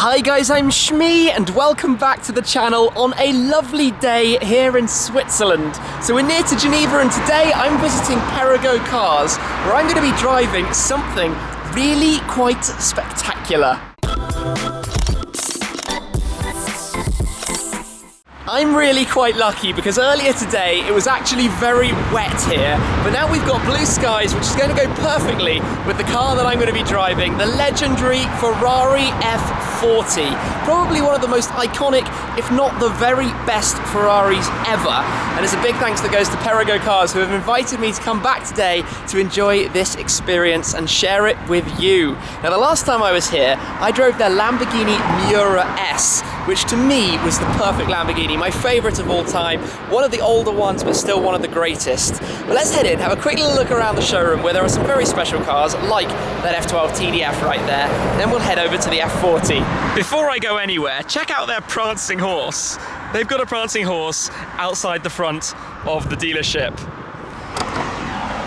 Hi guys, I'm Shmee and welcome back to the channel on a lovely day here in Switzerland. So we're near to Geneva and today I'm visiting Perego Cars where I'm going to be driving something really quite spectacular. I'm really quite lucky because earlier today it was actually very wet here, but now we've got blue skies, which is going to go perfectly with the car that I'm going to be driving, the legendary Ferrari F40. Probably one of the most iconic, if not the very best Ferraris ever. And it's a big thanks that goes to Perego Cars, who have invited me to come back today to enjoy this experience and share it with you. Now, the last time I was here, I drove their Lamborghini Miura S, which to me was the perfect Lamborghini, my favourite of all time, one of the older ones but still one of the greatest. But let's head in, have a quick little look around the showroom where there are some very special cars like that F12 Tdf right there, then we'll head over to the F40. Before I go anywhere, check out their prancing horse. They've got a prancing horse outside the front of the dealership.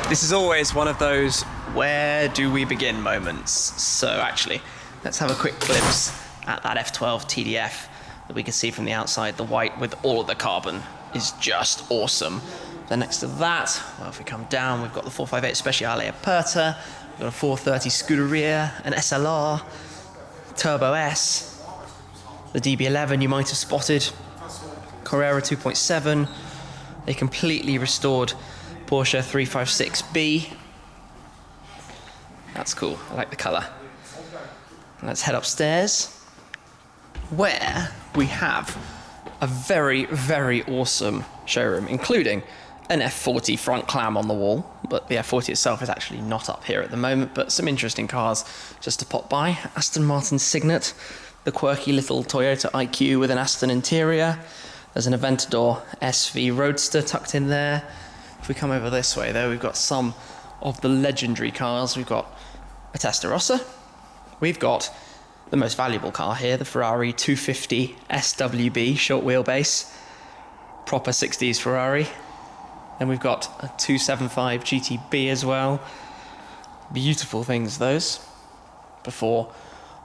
This is always one of those where do we begin moments. So actually, let's have a quick glimpse at that F12 Tdf that we can see from the outside. The white with all of the carbon is just awesome. Then next to that, well, if we come down, we've got the 458 Speciale Aperta, we've got a 430 Scuderia, an SLR, Turbo S, the DB11 you might have spotted, Carrera 2.7, a completely restored Porsche 356B. That's cool, I like the colour. Let's head upstairs, where we have a very, very awesome showroom, including an F40 front clam on the wall, but the F40 itself is actually not up here at the moment, but some interesting cars just to pop by. Aston Martin Signet, the quirky little Toyota IQ with an Aston interior. There's an Aventador SV Roadster tucked in there. If we come over this way though, we've got some of the legendary cars. We've got a Testarossa. We've got the most valuable car here, the Ferrari 250 SWB, short wheelbase, proper 60s Ferrari. Then we've got a 275 GTB as well. Beautiful things, those. Before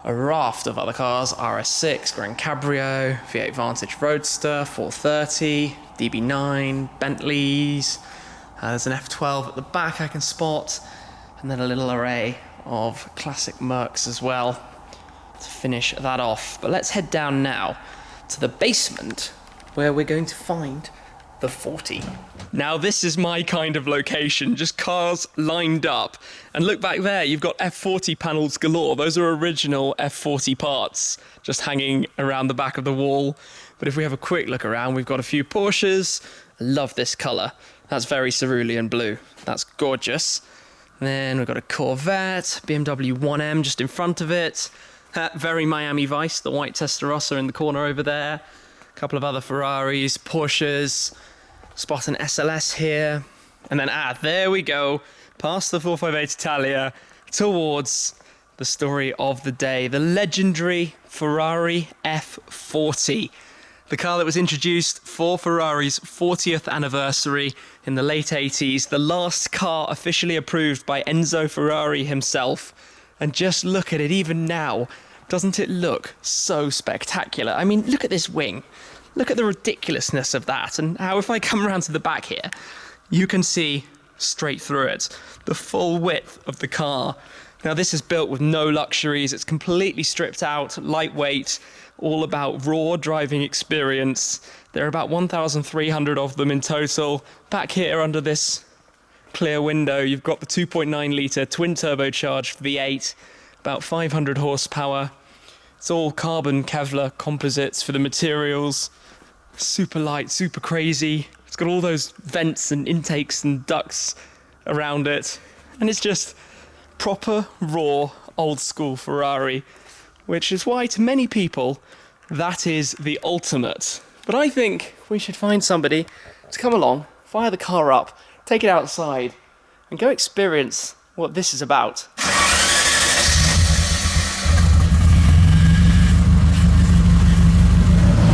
a raft of other cars, RS6, Grand Cabrio, V8 Vantage Roadster, 430, DB9, Bentleys. There's an F12 at the back I can spot, and then a little array of classic Mercs as well to finish that off. But let's head down now to the basement where we're going to find the 40. Now this is my kind of location, just cars lined up. And look back there, you've got F40 panels galore. Those are original F40 parts just hanging around the back of the wall. But if we have a quick look around, we've got a few Porsches. I love this colour. That's very cerulean blue. That's gorgeous. Then we've got a Corvette, BMW 1M just in front of it. Very Miami Vice, the white Testarossa in the corner over there. A couple of other Ferraris, Porsches. Spot an SLS here. And then, there we go. Past the 458 Italia towards the story of the day. The legendary Ferrari F40. The car that was introduced for Ferrari's 40th anniversary in the late 80s. The last car officially approved by Enzo Ferrari himself. And just look at it, even now. Doesn't it look so spectacular? I mean, look at this wing. Look at the ridiculousness of that. And how if I come around to the back here, you can see straight through it. The full width of the car. Now this is built with no luxuries. It's completely stripped out, lightweight, all about raw driving experience. There are about 1,300 of them in total. Back here under this clear window, you've got the 2.9 litre twin turbocharged V8, about 500 horsepower. It's all carbon Kevlar composites for the materials. Super light, super crazy. It's got all those vents and intakes and ducts around it. And it's just proper, raw, old school Ferrari, which is why to many people, that is the ultimate. But I think we should find somebody to come along, fire the car up, take it outside, and go experience what this is about.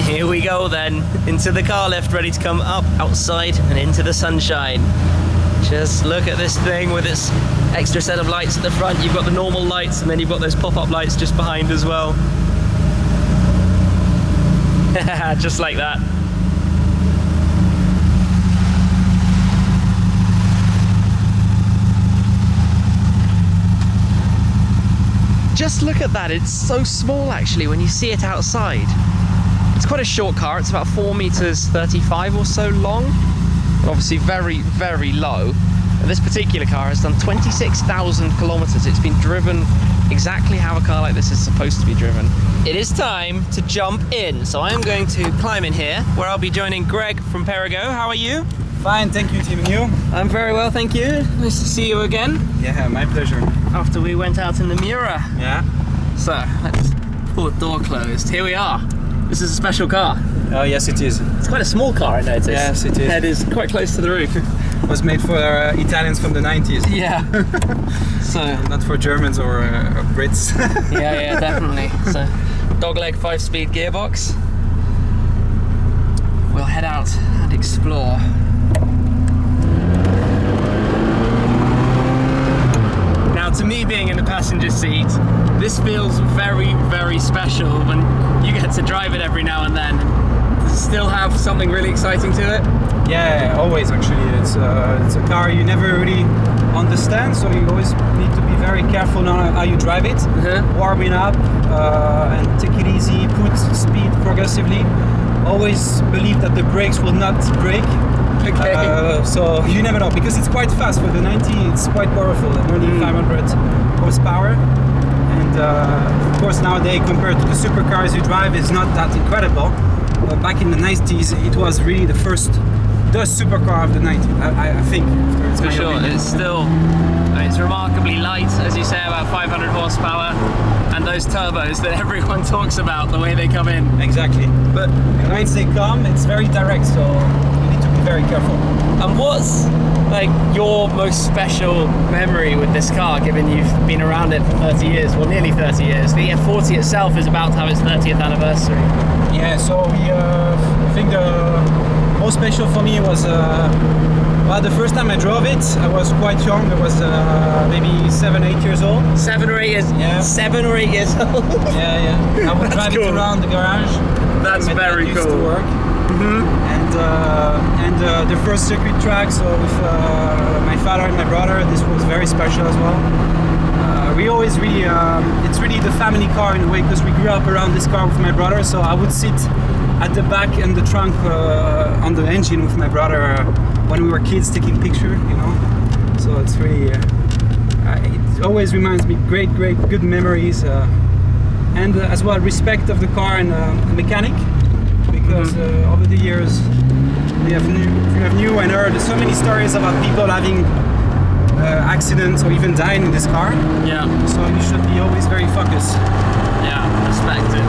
Here we go then, into the car lift, ready to come up outside and into the sunshine. Just look at this thing with its extra set of lights at the front. You've got the normal lights and then you've got those pop-up lights just behind as well. Just like that. Just look at that, it's so small actually when you see it outside. It's quite a short car, it's about 4 meters 35 or so long, but obviously very, very low. And this particular car has done 26,000 kilometers. It's been driven exactly how a car like this is supposed to be driven. It is time to jump in, so I am going to climb in here, where I'll be joining Greg from Perego. How are you? Fine, thank you, Tim, and you? I'm very well, thank you. Nice to see you again. Yeah, my pleasure. After we went out in the Miura. Yeah. So, let's pull the door closed. Here we are. This is a special car. Oh, yes, it is. It's quite a small car, I noticed. Yes, it is. Head is quite close to the roof. It was made for Italians from the 90s. Yeah. So. Not for Germans or Brits. Yeah, definitely. So, dogleg 5-speed gearbox. We'll head out and explore. Now, to me being in the passenger seat, this feels very, very special when you get to drive it every now and then. Does it still have something really exciting to it? Yeah, always actually. It's a car you never really understand, so you always need to be very careful on how you drive it. Warming up and take it easy, put speed progressively. Always believe that the brakes will not break. Okay. So you never know, because it's quite fast for the 90. It's quite powerful, only 500 horsepower. And of course nowadays, compared to the supercars you drive, it's not that incredible. But back in the 90s, it was really the supercar of the 90s, I think. For sure, it's still, it's remarkably light, as you say, about 500 horsepower, and those turbos that everyone talks about, the way they come in. Exactly. But once they come, it's very direct, so you need to be very careful. And what's like your most special memory with this car, given you've been around it for 30 years, well, nearly 30 years? The F40 itself is about to have its 30th anniversary. Yeah, so I think the most special for me was well, the first time I drove it, I was quite young. I was maybe 7, 8 years old. 7 or 8 years? Yeah. 7 or 8 years old? Yeah. I would drive it around the garage. That's very cool. To work. And the first circuit track, so with my father and my brother, this was very special as well. We always really, it's really the family car in a way, because we grew up around this car with my brother, so I would sit at the back and the trunk on the engine with my brother when we were kids taking pictures, you know. So it's really, it always reminds me great, good memories, and as well respect of the car and the mechanic, because over the years we have knew and heard so many stories about people having accidents or even dying in this car. Yeah. So you should be always very focused. Yeah, respect it.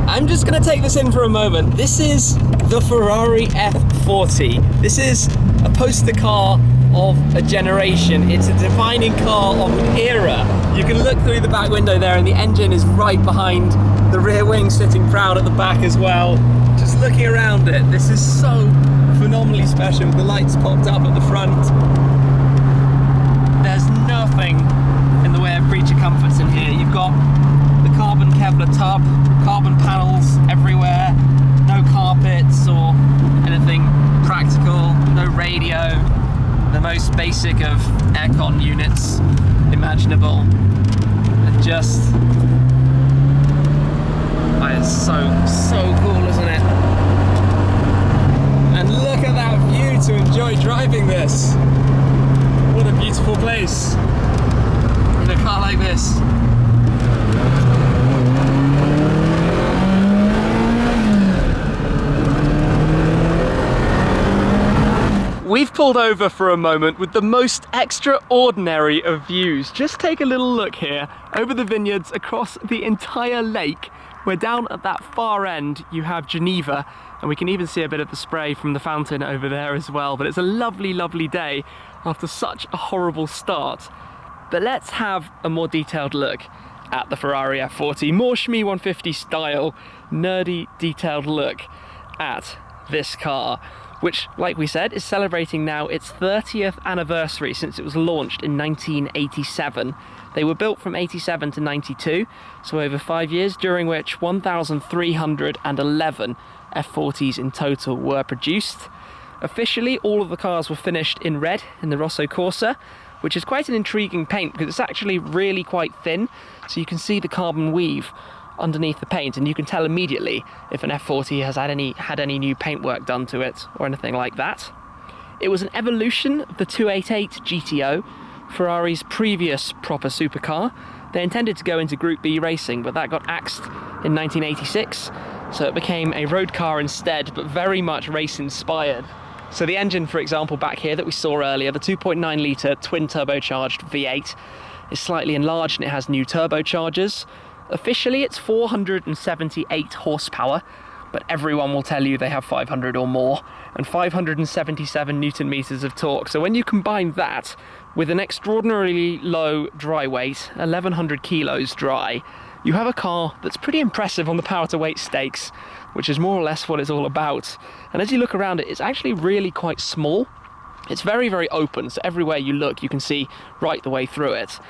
I'm just going to take this in for a moment. This is the Ferrari F40. This is a poster car of a generation. It's a defining car of an era. You can look through the back window there and the engine is right behind the rear wing, sitting proud at the back as well. Just looking around it, this is so phenomenally special. The lights popped up at the front. There's nothing in the way of creature comforts in here. You've got the carbon Kevlar tub, carbon panels everywhere, no carpets or anything practical, no radio, the most basic of aircon units imaginable, and just, it's so cool, isn't it? And look at that view to enjoy driving this. What a beautiful place in a car like this. We've pulled over for a moment with the most extraordinary of views. Just take a little look here over the vineyards across the entire lake, where down at that far end you have Geneva, and we can even see a bit of the spray from the fountain over there as well. But it's a lovely, lovely day after such a horrible start. But let's have a more detailed look at the Ferrari F40, more Shmee 150 style, nerdy, detailed look at this car. which, like we said, is celebrating now its 30th anniversary since it was launched in 1987. They were built from 87 to 92, so over 5 years, during which 1,311 F40s in total were produced. Officially, all of the cars were finished in red in the Rosso Corsa, which is quite an intriguing paint because it's actually really quite thin, so you can see the carbon weave underneath the paint, and you can tell immediately if an F40 has had any new paintwork done to it or anything like that. It was an evolution of the 288 GTO, Ferrari's previous proper supercar. They intended to go into Group B racing, but that got axed in 1986, so it became a road car instead, but very much race inspired. So the engine, for example, back here that we saw earlier, the 2.9 litre twin turbocharged V8, is slightly enlarged and it has new turbochargers. Officially it's 478 horsepower, but everyone will tell you they have 500 or more, and 577 newton meters of torque. So when you combine that with an extraordinarily low dry weight, 1100 kilos dry, you have a car that's pretty impressive on the power to weight stakes, which is more or less what it's all about. And as you look around it, it's actually really quite small. It's very, very open, so everywhere you look you can see right the way through it.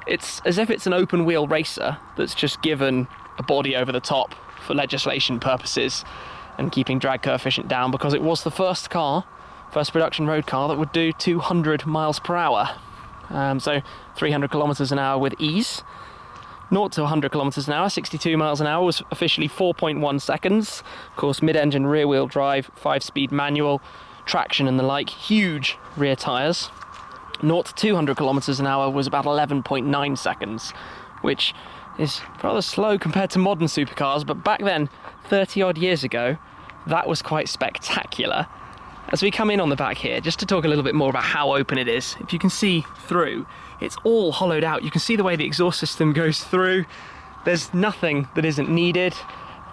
It's as if it's an open wheel racer that's just given a body over the top for legislation purposes and keeping drag coefficient down, because it was the first production road car that would do 200 miles per hour. So 300 kilometers an hour with ease. 0 to 100 kilometers an hour, 62 miles an hour, was officially 4.1 seconds. Of course, mid-engine rear-wheel drive, 5-speed manual, traction and the like, huge rear tyres. 0 to 200 kilometers an hour was about 11.9 seconds, which is rather slow compared to modern supercars, but back then, 30 odd years ago, that was quite spectacular. As we come in on the back here, just to talk a little bit more about how open it is, if you can see through, it's all hollowed out. You can see the way the exhaust system goes through. There's nothing that isn't needed.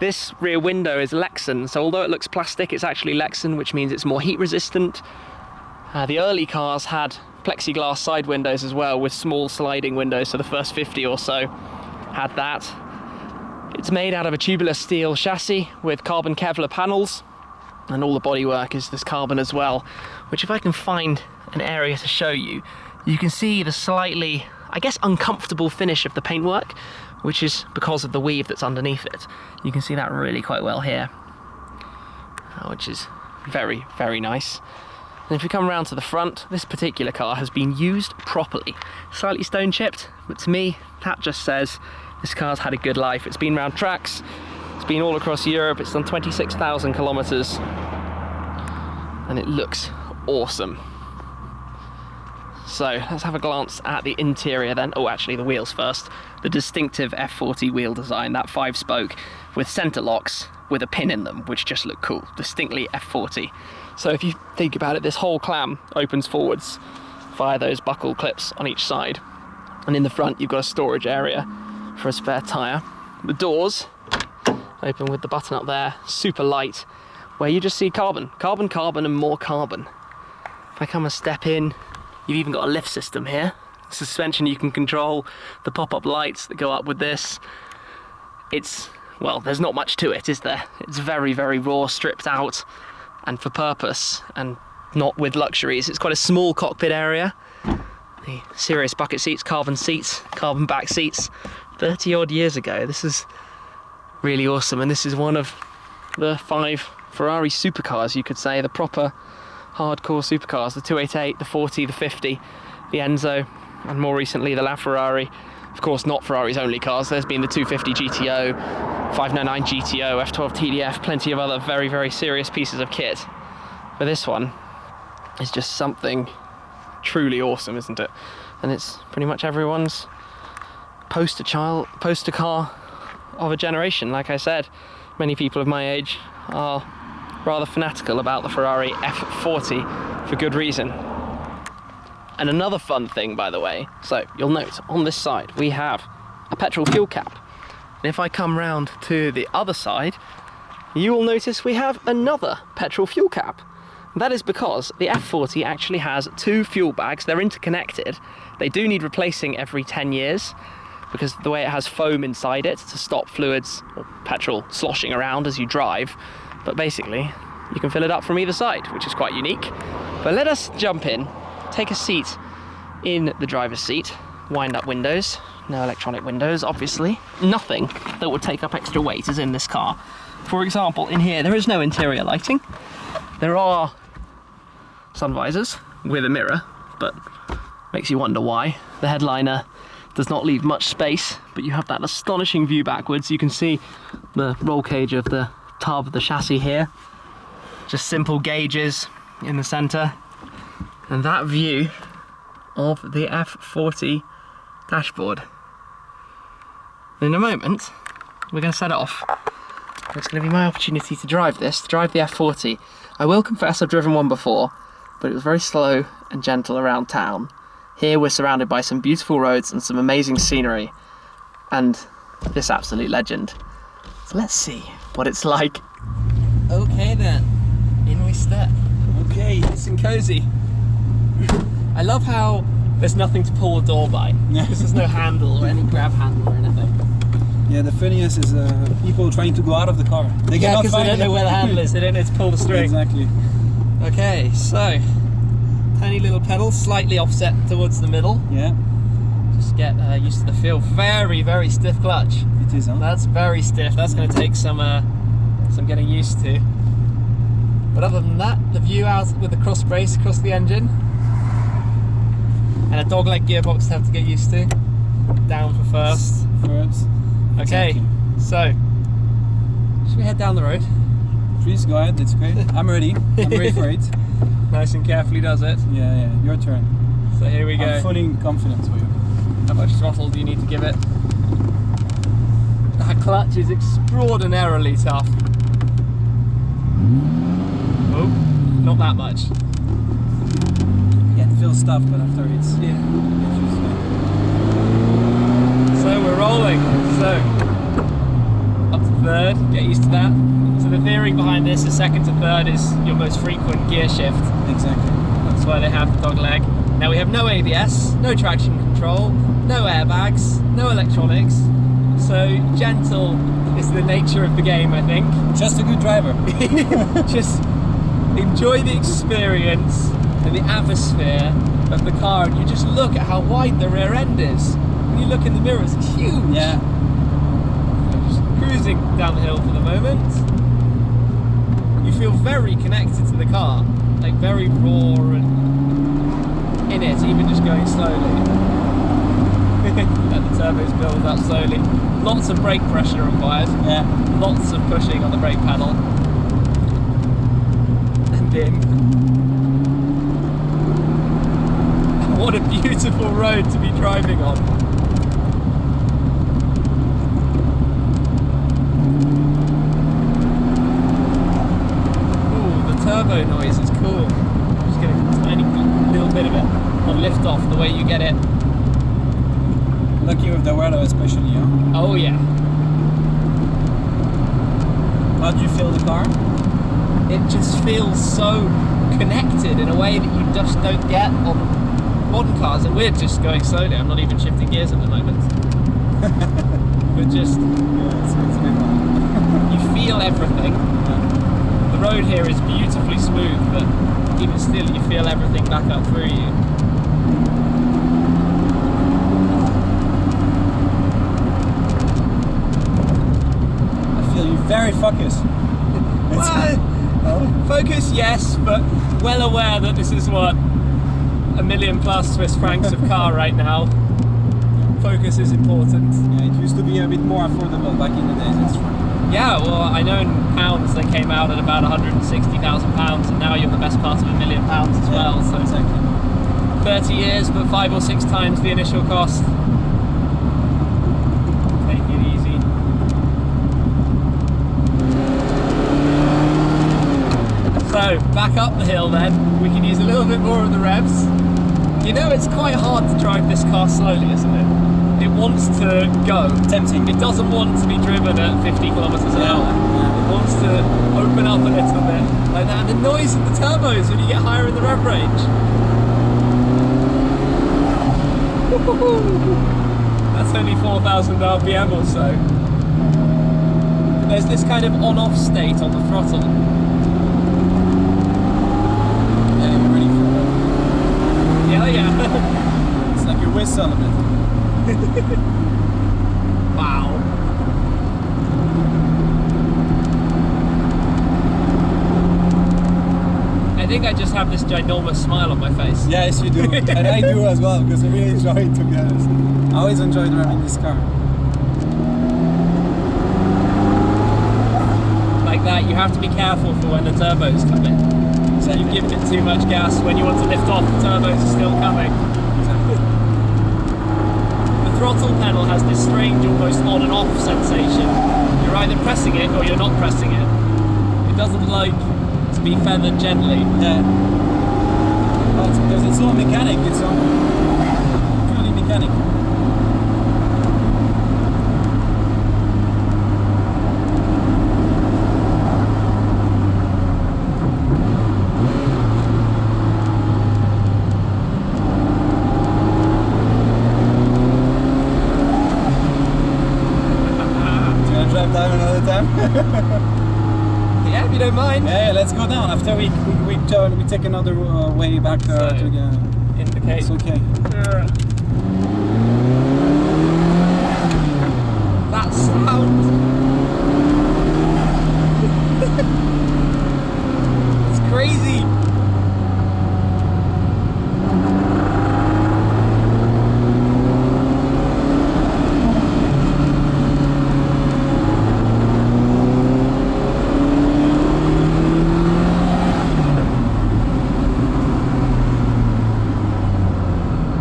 This rear window is Lexan, so although it looks plastic, it's actually Lexan, which means it's more heat resistant. The early cars had plexiglass side windows as well, with small sliding windows, so the first 50 or so had that. It's made out of a tubular steel chassis with carbon Kevlar panels, and all the bodywork is this carbon as well, which, if I can find an area to show you, you can see the slightly, I guess, uncomfortable finish of the paintwork, which is because of the weave that's underneath it. You can see that really quite well here, which is very, very nice. And if we come around to the front, this particular car has been used properly. Slightly stone chipped, but to me, that just says this car's had a good life. It's been round tracks, it's been all across Europe, it's done 26,000 kilometers, and it looks awesome. So let's have a glance at the interior then. Oh, actually the wheels first. The distinctive F40 wheel design, that 5-spoke with center locks with a pin in them, which just look cool, distinctly F40. So if you think about it, this whole clam opens forwards via those buckle clips on each side. And in the front, you've got a storage area for a spare tyre. The doors open with the button up there, super light, where you just see carbon, carbon, carbon, and more carbon. If I come a step in, you've even got a lift system here. Suspension you can control, the pop-up lights that go up with this. Well, there's not much to it, is there? It's very, very raw, stripped out, and for purpose, and not with luxuries. It's quite a small cockpit area. The serious bucket seats, carbon back seats. 30 odd years ago. This is really awesome, and this is one of the 5 Ferrari supercars, you could say, the proper hardcore supercars, the 288, the 40, the 50, the Enzo, and more recently the LaFerrari. Of course, not Ferrari's only cars. There's been the 250 GTO, 599 GTO, F12 Tdf, plenty of other very, very serious pieces of kit. But this one is just something truly awesome, isn't it? And it's pretty much everyone's poster car of a generation. Like I said, many people of my age are rather fanatical about the Ferrari F40 for good reason. And another fun thing, by the way, so you'll note on this side we have a petrol fuel cap. And if I come round to the other side, you will notice we have another petrol fuel cap. That is because the F40 actually has 2 fuel bags. They're interconnected. They do need replacing every 10 years because the way it has foam inside it to stop fluids or petrol sloshing around as you drive. But basically, you can fill it up from either side, which is quite unique. But let us jump in, take a seat in the driver's seat, wind up windows, no electronic windows, obviously. Nothing that would take up extra weight is in this car. For example, in here, there is no interior lighting. There are sun visors with a mirror, but makes you wonder why. The headliner does not leave much space, but you have that astonishing view backwards. You can see the roll cage of the tub of the chassis here. Just simple gauges in the center. And that view of the F40 dashboard. In a moment, we're going to set it off. It's going to be my opportunity to drive the F40. I will confess I've driven one before, but it was very slow and gentle around town. Here we're surrounded by some beautiful roads and some amazing scenery, and this absolute legend. So let's see what it's like. Okay then, in we step. Okay, nice and cozy. I love how there's nothing to pull the door by, because there's no handle or any grab handle or anything. Yeah, the funniest is people trying to go out of the car. They because they don't know where the handle is, they don't know to pull the string. Exactly. Okay, so tiny little pedal, slightly offset towards the middle. Yeah. Just get used to the feel. Very, very stiff clutch. It is, huh? That's very stiff. That's going to take some getting used to. But other than that, the view out with the cross brace across the engine, and a dogleg gearbox to have to get used to. Down for first. Okay, exactly. So should we head down the road? Please go ahead. It's great. I'm ready. I'm ready for it. Nice and carefully does it. Yeah, your turn. So here we go. I'm fully confident for you. How much throttle do you need to give it? That clutch is extraordinarily tough. Oh, not that much. Yeah, it feels tough, but after it's... Yeah. So we're rolling. So, up to third, get used to that. So the theory behind this is second to third is your most frequent gear shift. Exactly. That's why they have the dog leg. Now we have no ABS, no traction control, no airbags, no electronics. So gentle is the nature of the game, I think. Just a good driver. Just enjoy the experience and the atmosphere of the car, and you just look at how wide the rear end is. When you look in the mirrors, it's huge. Yeah. So just cruising down the hill for the moment. You feel very connected to the car, like very raw and in it, even just going slowly. Let the turbos build up slowly. Lots of brake pressure required. Yeah. Lots of pushing on the brake pedal. And in. What a beautiful road to be driving on. Ooh, the turbo noise is cool. Just getting a tiny little bit of it on lift off, the way you get it. Lucky with the weather especially, huh? Oh yeah. How do you feel the car? It just feels so connected in a way that you just don't get on modern cars, and we're just going slowly. I'm not even shifting gears at the moment. But just, Yeah, it's a bit fun. you feel everything. Yeah. The road here is beautifully smooth, but even still you feel everything back up through you. I feel you very focused. Well, focus, yes, but well aware that this is what, $1 million+ Swiss francs of car right now. Focus is important. Yeah, it used to be a bit more affordable back in the days, that's true. Yeah, well, I know in pounds they came out at about £160,000, and now you're the best part of £1 million as well. So exactly. 30 years, but 5 or 6 times the initial cost. Take it easy. So, back up the hill then. We can use a little bit more of the revs. You know, it's quite hard to drive this car slowly, isn't it? It wants to go. Tempting. It doesn't want to be driven at 50 kilometers an hour. Yeah. It wants to open up a little bit like that. And the noise of the turbos when you get higher in the rev range. That's only 4,000 RPM or so. There's this kind of on-off state on the throttle. yeah. It's like you whistle a bit. Wow. I think I just have this ginormous smile on my face. Yes, you do. And I do as well, because I really enjoy it, to be honest. I always enjoy driving this car. Like that, you have to be careful for when the turbos come in. So you've given it too much gas. When you want to lift off, the turbos are still coming. The throttle pedal has this strange, almost on and off sensation. You're either pressing it or you're not pressing it. It doesn't like to be feathered gently. Yeah. Well, it's because it's all mechanic. It's all purely mechanic. Drive down another time. Yeah, if you don't mind. Yeah, let's go down. After we turn, we take another way back to indicate. It's okay. That sound. It's crazy.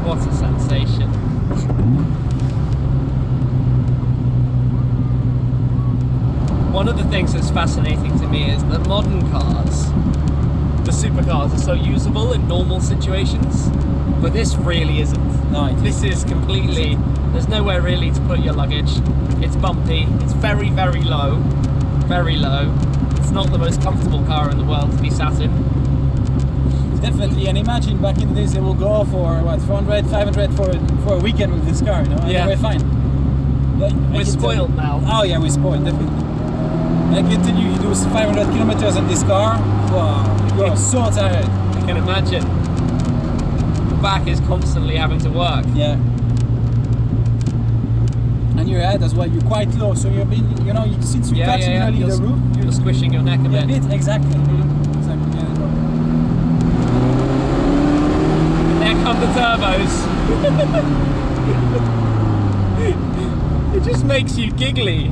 What a sensation. One of the things that's fascinating to me is that modern cars, the supercars, are so usable in normal situations, but this really isn't. No, This is completely, there's nowhere really to put your luggage. It's bumpy, it's very, very low, very low. It's not the most comfortable car in the world to be sat in. Definitely, and imagine back in the days they will go for what, 400, 500 for a weekend with this car, you know, and Yeah. we're fine. Like, We're spoiled now. Oh yeah, we're spoiled, definitely. I can tell you, you do 500 kilometers in this car, wow, you are so tired. I can imagine. The back is constantly having to work. Yeah. And your head as well, you're quite low, so you're being, you know, since you're touching nearly the roof, You're squishing your neck a bit. Exactly. Exactly. Yeah. There come the turbos. It just makes you giggly.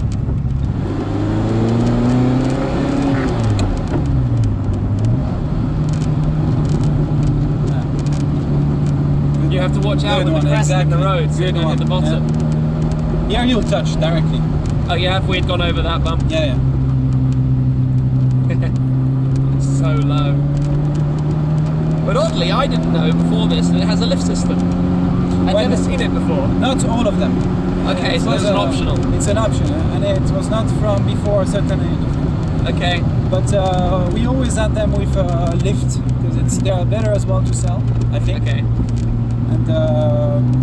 You have to watch out with the crest in the roads and in the bottom. Yeah, you'll touch directly. Oh yeah, if we'd gone over that bump. Yeah. It's so low. But oddly, I didn't know before this that it has a lift system. I'd never seen it before. Not all of them. Okay, so it's an optional. It's an option, and it was not from before a certain age. Okay. But we always had them with lift, because they are better as well to sell, I think. Okay. And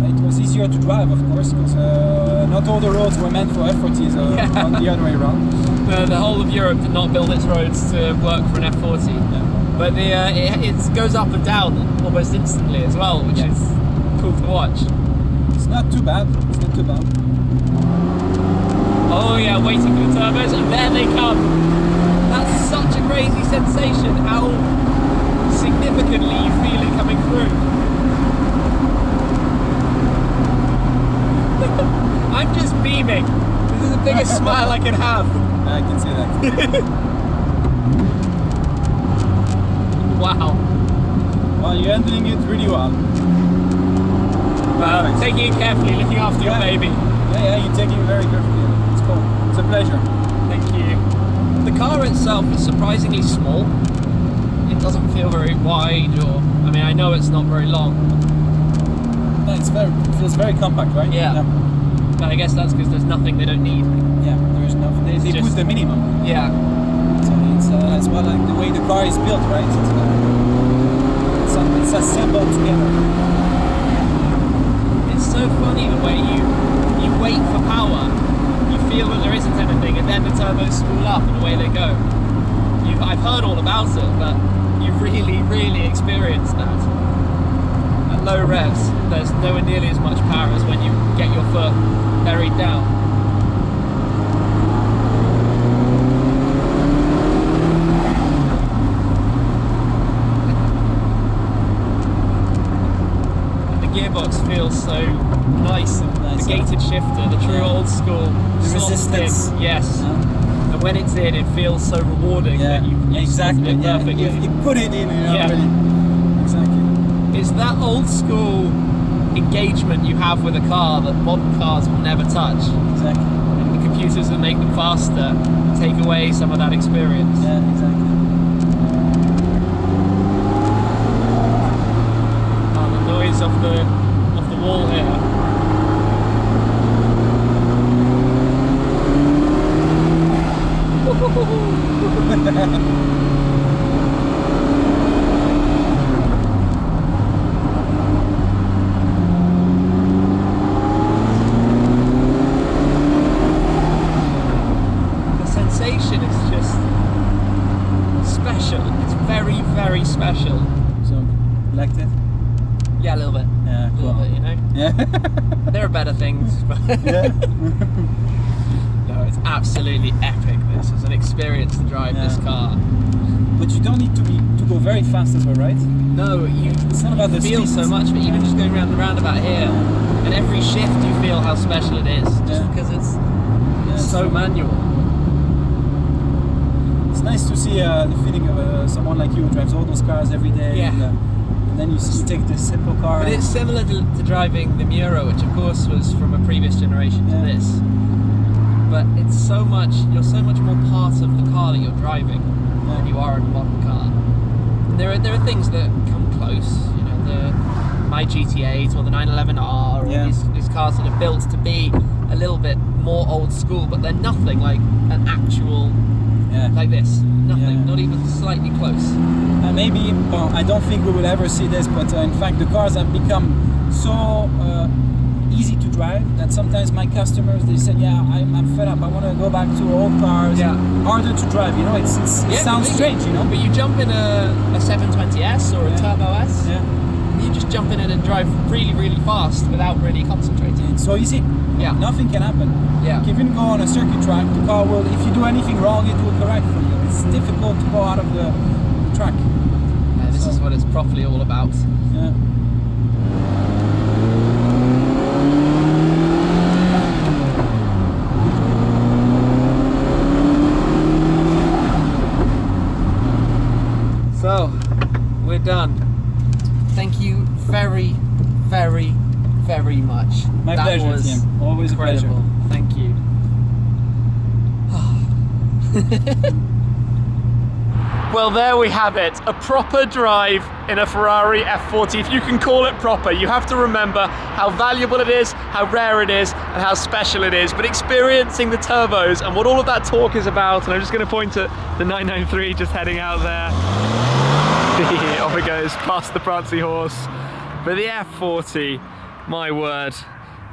it was easier to drive, of course, because not all the roads were meant for F40s, on the other way around. The whole of Europe did not build its roads to work for an F40. Yeah. But it goes up and down almost instantly as well, which is cool to watch. It's not too bad. It's not too bad. Oh yeah, waiting for the turbos, and there they come. That's such a crazy sensation, how significantly you feel it coming through. I'm just beaming. This is the biggest smile I can have. I can see that. Wow. Well, you're handling it really well. Taking it carefully, looking after your baby. Yeah, you're taking it very carefully. It's cool. It's a pleasure. Thank you. The car itself is surprisingly small. It doesn't feel very wide, or I mean, I know it's not very long. No, it feels very compact, right? Yeah. But I guess that's because there's nothing they don't need. Yeah, there is nothing. They just put the minimum. Yeah. So it's as well like the way the car is built, right? It's assembled together. It's so funny the way you wait for power, you feel that there isn't anything, and then the turbos spool up and away they go. I've heard all about it, but you've really, really experienced that. low revs, there's nowhere nearly as much power as when you get your foot buried down. And the gearbox feels so nice, and the gated shifter, the true old school resistance. Yes. And when it's in, it feels so rewarding that you exactly it perfectly. You put it in, Yeah. really. Exactly. It's that old school engagement you have with a car that modern cars will never touch. Exactly. And the computers that make them faster take away some of that experience. Yeah, exactly. Oh, the noise of the wall here. The sensation is just special. It's very, very special. So, liked it? Yeah, a little bit. Yeah, A little cool. bit, you know? Yeah. There are better things, but Yeah. no, it's absolutely epic. This is an experience to drive this car. But you don't need to go very fast as well, right? No, It's not about the feel speed. so much, but even just going around the roundabout here, and every shift you feel how special it is, just because it's so manual. It's nice to see the feeling of someone like you who drives all those cars every day. Yeah. And then you take this simple car. But it's similar to driving the Miura, which of course was from a previous generation to this. But it's so much, you're so much more part of the car that you're driving than you are in a modern car. And there are things that come close, you know, my GT8 or the 911R, or these cars that are built to be a little bit more old school, but they're nothing like an actual, like this. Nothing, not even slightly close. Maybe, well, I don't think we will ever see this, but in fact the cars have become so easy to drive that sometimes my customers, they say, I'm fed up, I want to go back to old cars, harder to drive, you know, it sounds strange, you know. But you jump in a 720S or a Turbo S, you just jump in it and drive really, really fast without really concentrating. It's so easy. Yeah. Nothing can happen. Yeah. You can even go on a circuit track, the car will, if you do anything wrong, it will correct for you. It's difficult to go out of the track. Yeah, this is what it's properly all about. Yeah. So, we're done. Thank you very, very, very much. My pleasure, was Tim. Always incredible. a pleasure. Thank you. Well, there we have it. A proper drive in a Ferrari F40. If you can call it proper, you have to remember how valuable it is, how rare it is, and how special it is. But experiencing the turbos and what all of that talk is about, and I'm just going to point at the 993 just heading out there. Off it goes, past the Prancy horse. But the F40, my word.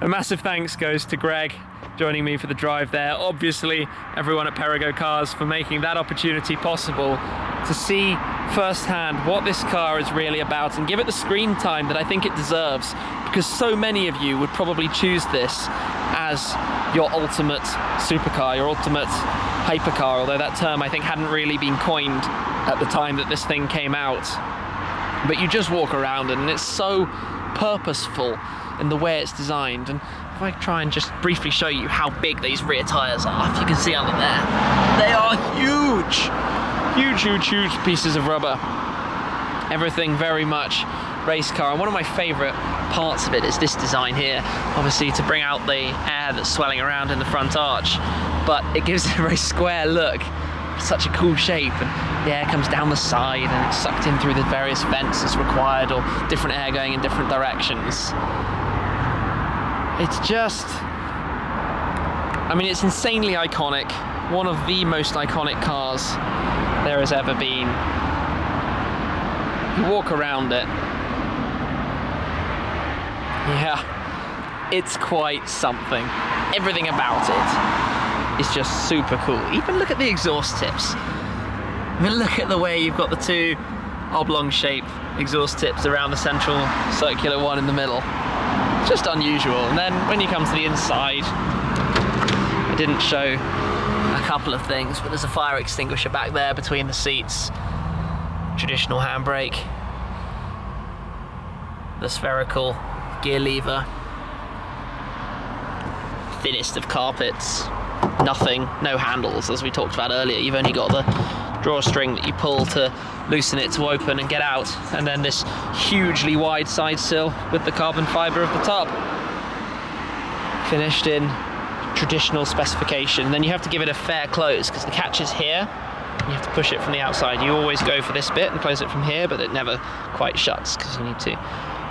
A massive thanks goes to Greg joining me for the drive there. Obviously, everyone at Perego Cars for making that opportunity possible to see firsthand what this car is really about and give it the screen time that I think it deserves, because so many of you would probably choose this as your ultimate supercar, your ultimate hypercar, although that term I think hadn't really been coined at the time that this thing came out. But you just walk around and it's so purposeful in the way it's designed. And if I try and just briefly show you how big these rear tyres are, if you can see under there, they are huge! Huge, huge, huge pieces of rubber. Everything very much race car. And one of my favourite parts of it is this design here, obviously to bring out the air that's swelling around in the front arch, but it gives it a very square look. Such a cool shape, and the air comes down the side and it's sucked in through the various vents as required, or different air going in different directions. It's just, I mean, it's insanely iconic. One of the most iconic cars there has ever been. You walk around it. Yeah, it's quite something. Everything about it is just super cool. Even look at the exhaust tips. I mean, look at the way you've got the two oblong shape exhaust tips around the central circular one in the middle. It's just unusual. And then when you come to the inside, I didn't show a couple of things, but there's a fire extinguisher back there between the seats, traditional handbrake, the spherical gear lever, thinnest of carpets, nothing, no handles as we talked about earlier. You've only got the drawstring that you pull to loosen it to open and get out, and then this hugely wide side sill with the carbon fibre of the top. Finished in traditional specification. Then you have to give it a fair close because the catch is here. You have to push it from the outside. You always go for this bit and close it from here, but it never quite shuts because you need to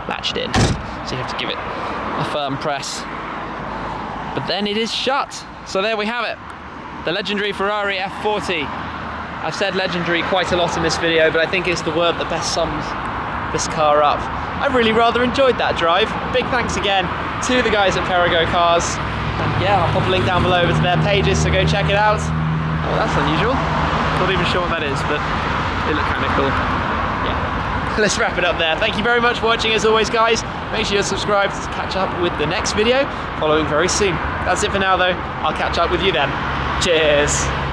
latch it in. So you have to give it a firm press. But then it is shut. So there we have it. The legendary Ferrari F40. I've said legendary quite a lot in this video, but I think it's the word that best sums this car up. I really rather enjoyed that drive. Big thanks again to the guys at Perego Cars. And yeah, I'll pop a link down below to their pages, so go check it out. Oh, that's unusual. Not even sure what that is, but they look kind of cool. Yeah. Let's wrap it up there. Thank you very much for watching as always, guys. Make sure you're subscribed to catch up with the next video following very soon. That's it for now though. I'll catch up with you then. Cheers.